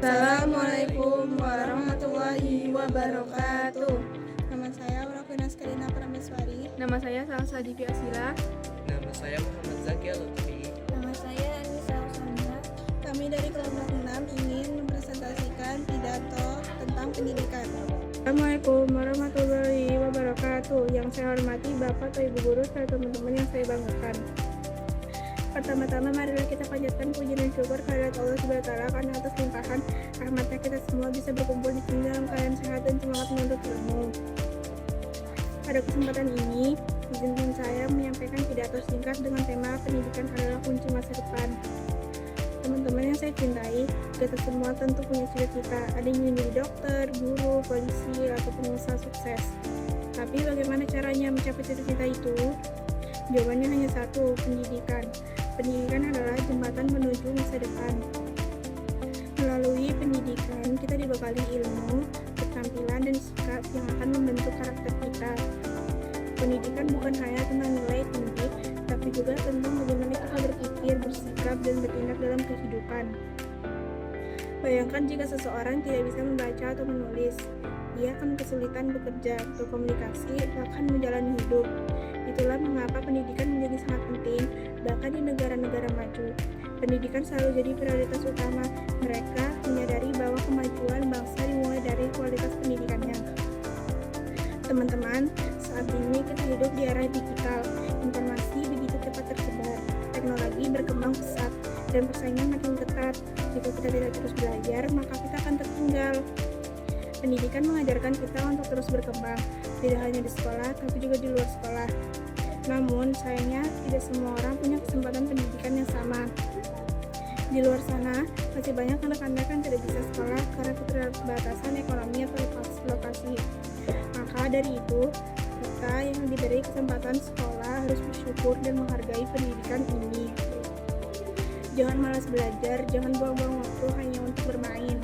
Assalamualaikum warahmatullahi wabarakatuh. Nama saya Rafina Skarina Prameswari. Nama saya Salsa Divi Asila. Nama saya Muhammad Zakia Lutfi. Nama saya Anissa Usmana. Kami dari kelompok 6 ingin mempresentasikan pidato tentang pendidikan. Assalamualaikum warahmatullahi wabarakatuh. Yang saya hormati Bapak atau Ibu Guru serta teman-teman yang saya banggakan. Pertama-tama marilah kita panjatkan puji dan syukur kehadirat Allah Subhanahu wa taala karena atas limpahan rahmatnya kita semua bisa berkumpul di sini dalam keadaan sehat dan semangat menuntut ilmu. Pada kesempatan ini, izinkan saya menyampaikan pidato singkat dengan tema pendidikan adalah kunci masa depan. Teman-teman yang saya cintai, kita semua tentu punya cita-cita, ada yang ingin jadi dokter, guru, polisi, atau pengusaha sukses. Tapi bagaimana caranya mencapai cita-cita itu? Jawabannya hanya satu, pendidikan. Pendidikan adalah jembatan menuju masa depan. Melalui pendidikan, kita dibekali ilmu, keterampilan, dan sikap yang akan membentuk karakter kita. Pendidikan bukan hanya tentang nilai tinggi, tapi juga tentang bagaimana kita berpikir, bersikap, dan bertindak dalam kehidupan. Bayangkan jika seseorang tidak bisa membaca atau menulis, dia akan kesulitan bekerja, berkomunikasi, bahkan menjalani hidup. Itulah mengapa pendidikan menjadi sangat penting, bahkan di negara-negara maju. Pendidikan selalu jadi prioritas utama. Mereka menyadari bahwa kemajuan bangsa dimulai dari kualitas pendidikannya. Teman-teman, saat ini kita hidup di era digital. Informasi begitu cepat tersebar, teknologi berkembang pesat, dan persaingan makin ketat. Jika kita tidak terus belajar, maka kita akan tertinggal. Pendidikan mengajarkan kita untuk terus berkembang, tidak hanya di sekolah, tapi juga di luar sekolah. Namun, sayangnya tidak semua orang punya kesempatan pendidikan yang sama. Di luar sana, masih banyak anak-anak yang tidak bisa sekolah karena keterbatasan ekonomi atau lokasi. Maka dari itu, kita yang diberi kesempatan sekolah harus bersyukur dan menghargai pendidikan ini. Jangan malas belajar, jangan buang-buang waktu hanya untuk bermain.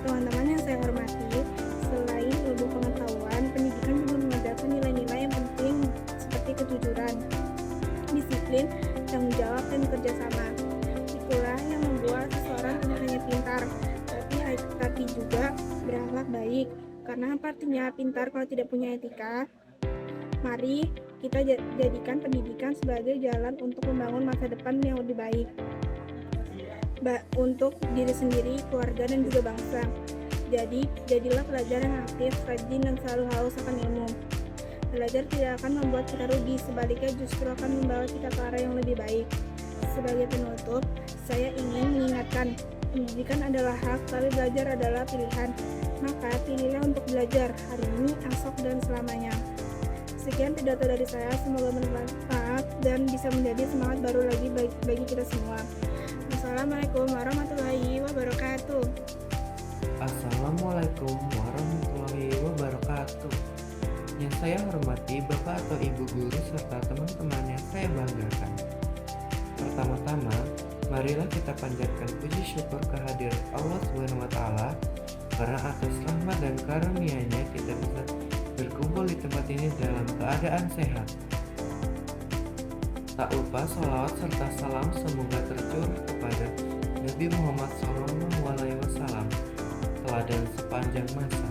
Teman-teman yang saya hormati, selain ilmu pengetahuan, pendidikan juga mengajarkan nilai-nilai yang penting seperti kejujuran, disiplin, tanggung jawab, dan kerjasama. Itulah yang membuat seseorang tidak hanya pintar, tapi juga berakhlak baik. Karena apa artinya pintar kalau tidak punya etika? Mari kita jadikan pendidikan sebagai jalan untuk membangun masa depan yang lebih baik. Untuk diri sendiri, keluarga, dan juga bangsa. Jadi, jadilah pelajar yang aktif, rajin, dan selalu haus akan ilmu. Belajar tidak akan membuat kita rugi, sebaliknya justru akan membawa kita ke arah yang lebih baik. Sebagai penutup, saya ingin mengingatkan, pendidikan adalah hak, tapi belajar adalah pilihan. Maka pilihlah untuk belajar hari ini, esok, dan selamanya. Sekian pidato dari saya, semoga bermanfaat dan bisa menjadi semangat baru lagi bagi kita semua. Assalamualaikum warahmatullahi wabarakatuh. Assalamualaikum warahmatullahi wabarakatuh. Yang saya hormati Bapak atau Ibu Guru serta teman-teman yang saya banggakan. Pertama-tama, marilah kita panjatkan puji syukur kehadirat Allah Subhanahu wa taala karena atas rahmat dan karunia-Nya kita bisa berkumpul di tempat ini dalam keadaan sehat. Tak lupa sholawat serta salam semoga tercurah kepada Nabi Muhammad SAW, teladan sepanjang masa.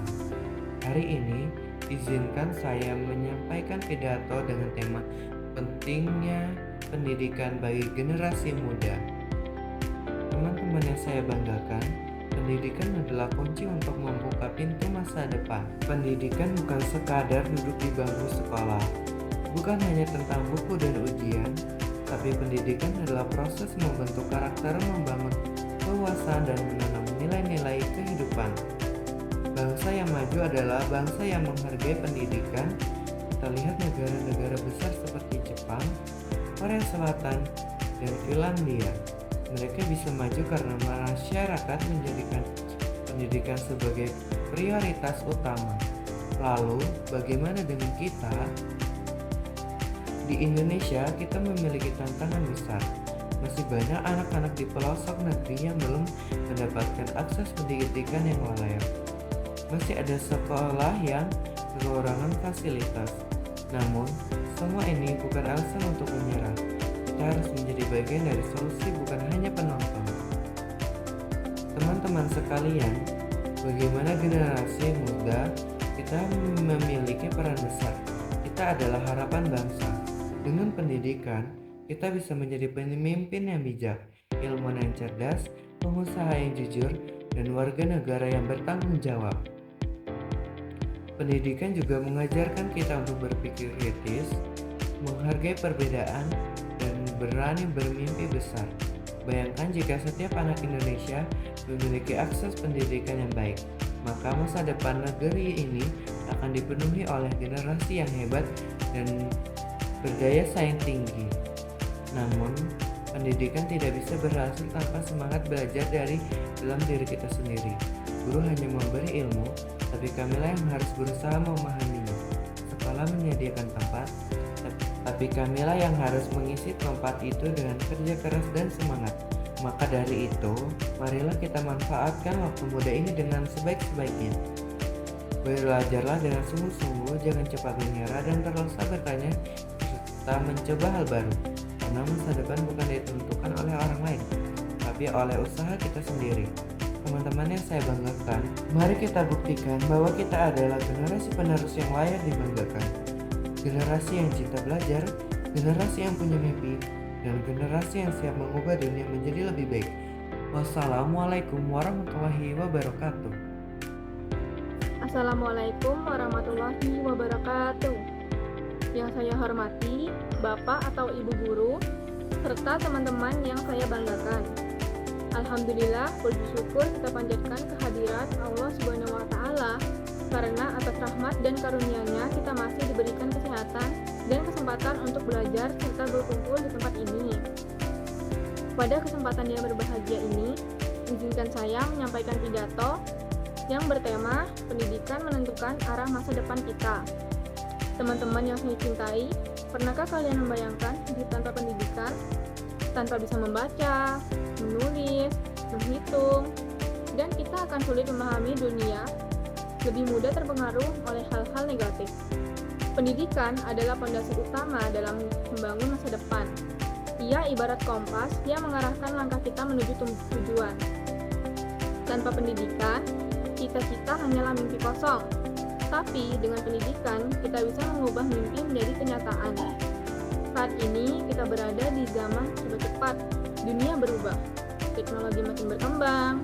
Hari ini, izinkan saya menyampaikan pidato dengan tema pentingnya pendidikan bagi generasi muda. Teman-teman yang saya banggakan, pendidikan adalah kunci untuk membuka pintu masa depan. Pendidikan bukan sekadar duduk di bangku sekolah, bukan hanya tentang buku dan ujian, tapi pendidikan adalah proses membentuk karakter, membangun kewawasan, dan menanam nilai-nilai kehidupan. Bangsa yang maju adalah bangsa yang menghargai pendidikan. Kita lihat negara-negara besar seperti Jepang, Korea Selatan, dan Finlandia. Mereka bisa maju karena masyarakat menjadikan pendidikan sebagai prioritas utama. Lalu, bagaimana dengan kita? Di Indonesia, kita memiliki tantangan besar. Masih banyak anak-anak di pelosok negeri yang belum mendapatkan akses pendidikan yang layak. Masih ada sekolah yang kekurangan fasilitas. Namun, semua ini bukan alasan untuk menyerah. Kita harus menjadi bagian dari solusi, bukan hanya penonton. Teman-teman teman-teman sekalian, bagaimana generasi muda kita memiliki peran besar. Kita adalah harapan bangsa. Dengan pendidikan, kita bisa menjadi pemimpin yang bijak, ilmuwan yang cerdas, pengusaha yang jujur, dan warga negara yang bertanggung jawab. Pendidikan juga mengajarkan kita untuk berpikir kritis, menghargai perbedaan, dan berani bermimpi besar. Bayangkan jika setiap anak Indonesia memiliki akses pendidikan yang baik, maka masa depan negeri ini akan dipenuhi oleh generasi yang hebat dan berdaya saing tinggi. Namun, pendidikan tidak bisa berhasil tanpa semangat belajar dari dalam diri kita sendiri. Guru hanya memberi ilmu, tapi kamilah yang harus berusaha memahaminya. Sekolah menyediakan tempat, tapi kamilah yang harus mengisi tempat itu dengan kerja keras dan semangat. Maka dari itu, marilah kita manfaatkan waktu muda ini dengan sebaik-baiknya. Belajarlah dengan sungguh-sungguh, jangan cepat menyerah dan terus bertanya serta mencoba hal baru. Karena masa depan bukan ditentukan oleh orang lain, tapi oleh usaha kita sendiri. Teman-teman yang saya banggakan, mari kita buktikan bahwa kita adalah generasi penerus yang layak dibanggakan. Generasi yang cinta belajar, generasi yang punya mimpi, dan generasi yang siap mengubah dunia menjadi lebih baik. Wassalamualaikum warahmatullahi wabarakatuh. Assalamualaikum warahmatullahi wabarakatuh. Yang saya hormati, Bapak atau Ibu Guru, serta teman-teman yang saya banggakan. Alhamdulillah, puji syukur kita panjatkan kehadirat Allah Subhanahu wa Ta'ala, karena atas rahmat dan karunia-Nya kita masih diberikan kesehatan dan kesempatan untuk belajar serta berkumpul di tempat ini. Pada kesempatan yang berbahagia ini, izinkan saya menyampaikan pidato yang bertema pendidikan menentukan arah masa depan kita. Teman-teman yang saya cintai, pernahkah kalian membayangkan hidup tanpa pendidikan? Tanpa bisa membaca, menulis, menghitung, dan kita akan sulit memahami dunia, lebih mudah terpengaruh oleh hal-hal negatif. Pendidikan adalah fondasi utama dalam membangun masa depan. Ia ibarat kompas yang mengarahkan langkah kita menuju tujuan. Tanpa pendidikan, cita-cita hanyalah mimpi kosong. Tapi dengan pendidikan, kita bisa mengubah mimpi menjadi kenyataan. Saat ini kita berada di zaman serba cepat, dunia berubah, teknologi makin berkembang,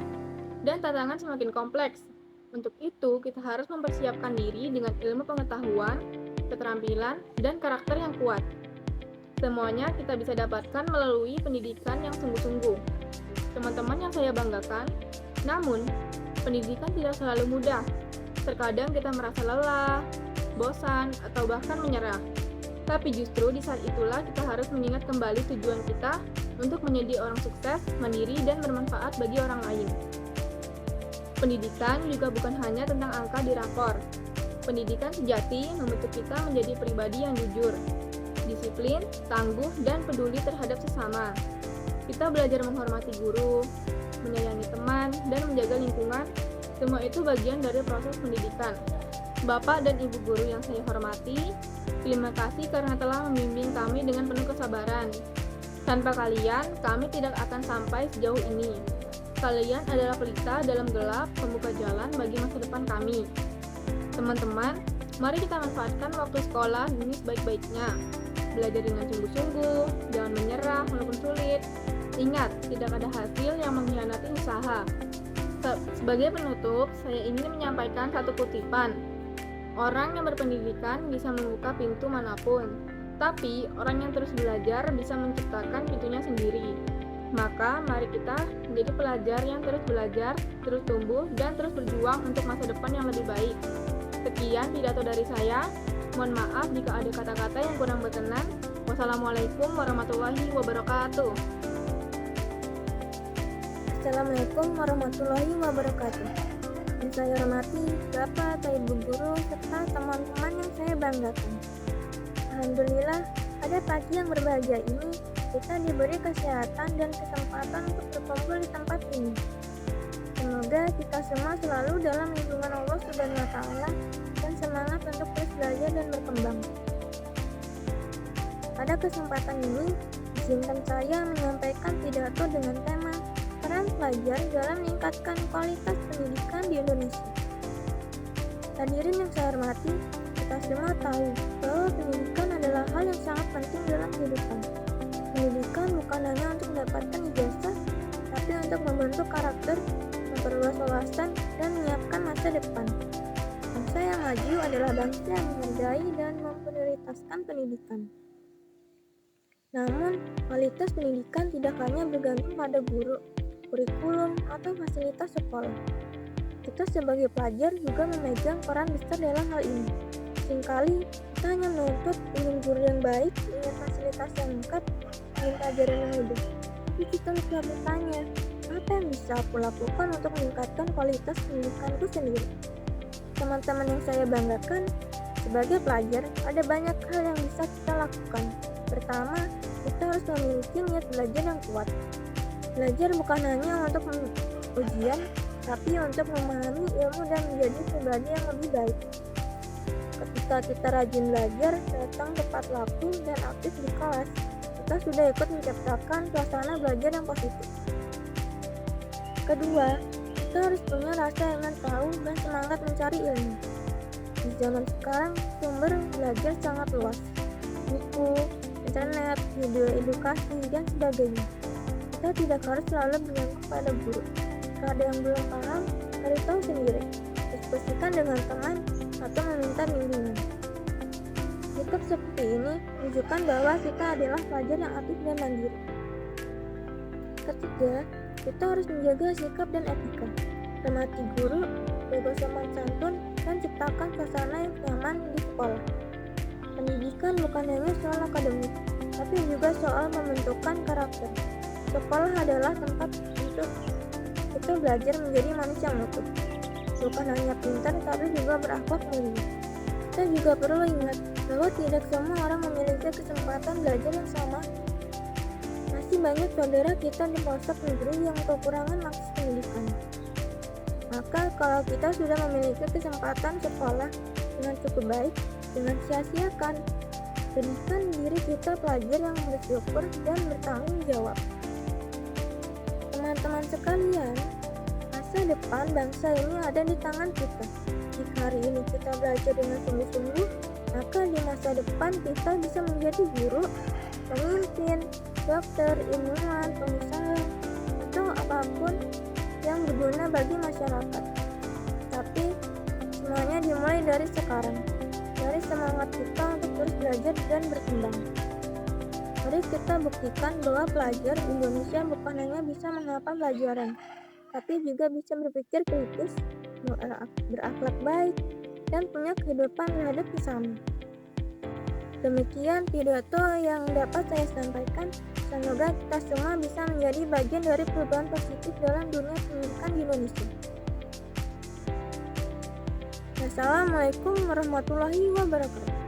dan tantangan semakin kompleks. Untuk itu, kita harus mempersiapkan diri dengan ilmu pengetahuan, keterampilan, dan karakter yang kuat. Semuanya kita bisa dapatkan melalui pendidikan yang sungguh-sungguh. Teman-teman yang saya banggakan, namun, pendidikan tidak selalu mudah. Terkadang kita merasa lelah, bosan, atau bahkan menyerah. Tapi justru di saat itulah kita harus mengingat kembali tujuan kita untuk menjadi orang sukses, mandiri, dan bermanfaat bagi orang lain. Pendidikan juga bukan hanya tentang angka di rapor. Pendidikan sejati membentuk kita menjadi pribadi yang jujur, disiplin, tangguh, dan peduli terhadap sesama. Kita belajar menghormati guru, menyayangi teman, dan menjaga lingkungan. Semua itu bagian dari proses pendidikan. Bapak dan Ibu guru yang saya hormati, terima kasih karena telah membimbing kami dengan penuh kesabaran. Tanpa kalian, kami tidak akan sampai sejauh ini. Kalian adalah pelita dalam gelap, pembuka jalan bagi masa depan kami. Teman-teman, mari kita manfaatkan waktu sekolah ini sebaik-baiknya. Belajar dengan sungguh-sungguh, jangan menyerah walaupun sulit. Ingat, tidak ada hasil yang mengkhianati usaha. Sebagai penutup, saya ingin menyampaikan satu kutipan. Orang yang berpendidikan bisa membuka pintu manapun, tapi orang yang terus belajar bisa menciptakan pintunya sendiri. Maka mari kita menjadi pelajar yang terus belajar, terus tumbuh, dan terus berjuang untuk masa depan yang lebih baik. Sekian pidato dari saya. Mohon maaf jika ada kata-kata yang kurang berkenan. Wassalamualaikum warahmatullahi wabarakatuh. Assalamualaikum warahmatullahi wabarakatuh. Yang saya hormati Bapak atau Ibu guru serta teman-teman yang saya banggakan. Alhamdulillah, pada pagi yang berbahagia ini kita diberi kesehatan dan kesempatan untuk berkumpul di tempat ini. Semoga kita semua selalu dalam lindungan Allah Subhanahu wa Ta'ala dan semangat untuk terus belajar dan berkembang. Pada kesempatan ini, izinkan saya menyampaikan pidato dengan tema peran pelajar dalam lingkaran meningkatkan kualitas pendidikan di Indonesia. Hadirin yang saya hormati, kita semua tahu bahwa pendidikan adalah hal yang sangat penting dalam kehidupan. Pendidikan bukan hanya untuk mendapatkan ijazah, tapi untuk membentuk karakter, memperluas wawasan, dan menyiapkan masa depan. Bangsa yang maju adalah bangsa yang menghargai dan memprioritaskan pendidikan. Namun, kualitas pendidikan tidak hanya bergantung pada guru, kurikulum, atau fasilitas sekolah. Kita sebagai pelajar juga memegang peran besar dalam hal ini. Seringkali kita hanya menuntut ingin guru yang baik, ingin fasilitas yang lengkap, ingin pelajaran yang mudah. Tapi kita lupa bertanya, apa yang bisa aku lakukan untuk meningkatkan kualitas pendidikanku sendiri? Teman-teman yang saya banggakan, sebagai pelajar, ada banyak hal yang bisa kita lakukan. Pertama, kita harus memiliki niat belajar yang kuat. Belajar bukan hanya untuk ujian, tapi untuk memahami ilmu dan menjadi pribadi yang lebih baik. Ketika kita rajin belajar, datang tepat waktu, dan aktif di kelas, kita sudah ikut menciptakan suasana belajar yang positif. Kedua, kita harus punya rasa ingin tahu dan semangat mencari ilmu. Di zaman sekarang, sumber belajar sangat luas. Buku, internet, video edukasi, dan sebagainya. Kita tidak harus selalu bergantung pada guru. Jika ada yang belum paham, cari tahu sendiri. Diskusikan dengan teman atau meminta bimbingan. Sikap seperti ini menunjukkan bahwa kita adalah pelajar yang aktif dan mandiri. Ketiga, kita harus menjaga sikap dan etika. Hormati guru, jaga sopan santun, dan ciptakan suasana yang nyaman di sekolah. Pendidikan bukan hanya soal akademik, tapi juga soal pembentukan karakter. Sekolah adalah tempat untuk kita belajar menjadi manusia yang utuh. Bukan hanya pintar, tapi juga berakhlak mulia. Kita juga perlu ingat bahwa tidak semua orang memiliki kesempatan belajar yang sama. Masih banyak saudara kita di pelosok negeri yang kekurangan akses pendidikan. Maka kalau kita sudah memiliki kesempatan sekolah dengan cukup baik, dengan sia-siakan. Jadikan diri kita pelajar yang bersyukur dan bertanggung jawab. Teman-teman sekalian, masa depan bangsa ini ada di tangan kita. Jika hari ini kita belajar dengan sungguh-sungguh, maka di masa depan kita bisa menjadi guru, pemimpin, dokter, ilmuwan, pengusaha, atau apapun yang berguna bagi masyarakat. Tapi semuanya dimulai dari sekarang, dari semangat kita untuk terus belajar dan berkembang. Mari kita buktikan bahwa pelajar Indonesia bukan hanya bisa menghafal pelajaran, tapi juga bisa berpikir kritis, berakhlak baik, dan punya kehidupan terhadap sesama. Demikian pidato yang dapat saya sampaikan. Semoga kita semua bisa menjadi bagian dari perubahan positif dalam dunia pendidikan di Indonesia. Wassalamualaikum warahmatullahi wabarakatuh.